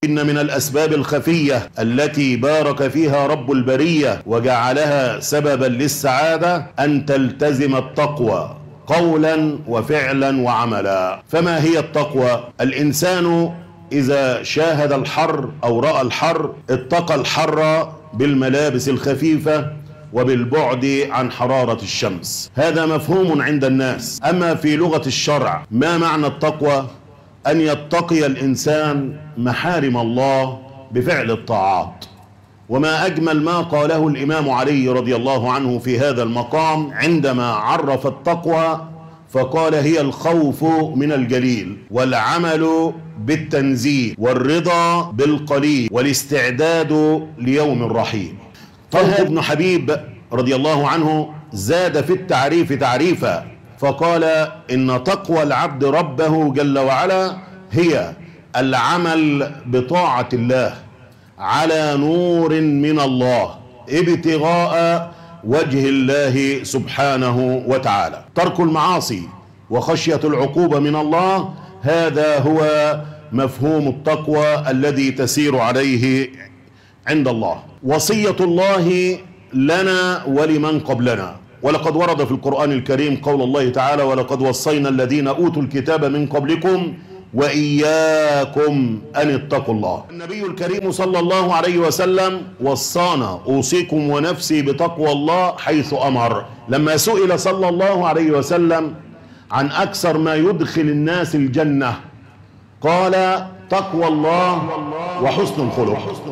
إن من الأسباب الخفية التي بارك فيها رب البرية وجعلها سببا للسعادة أن تلتزم التقوى قولا وفعلا وعملا. فما هي التقوى؟ الإنسان إذا شاهد الحر أو رأى الحر اتقى الحر بالملابس الخفيفة وبالبعد عن حرارة الشمس. هذا مفهوم عند الناس. أما في لغة الشرع ما معنى التقوى؟ أن يتقي الإنسان محارم الله بفعل الطاعات. وما أجمل ما قاله الإمام علي رضي الله عنه في هذا المقام عندما عرف التقوى فقال: هي الخوف من الجليل والعمل بالتنزيه والرضا بالقليل والاستعداد ليوم الرحيل. طلحة بن حبيب رضي الله عنه زاد في التعريف تعريفا فقال: إن تقوى العبد ربه جل وعلا هي العمل بطاعة الله على نور من الله ابتغاء وجه الله سبحانه وتعالى. ترك المعاصي وخشية العقوبة من الله، هذا هو مفهوم التقوى الذي تسير عليه عند الله. وصية الله لنا ولمن قبلنا. ولقد ورد في القرآن الكريم قول الله تعالى: ولقد وصينا الذين أوتوا الكتاب من قبلكم وإياكم أن اتقوا الله. النبي الكريم صلى الله عليه وسلم وصانا: أوصيكم ونفسي بتقوى الله حيث أمر. لما سئل صلى الله عليه وسلم عن أكثر ما يدخل الناس الجنة قال: تقوى الله وحسن الخلق.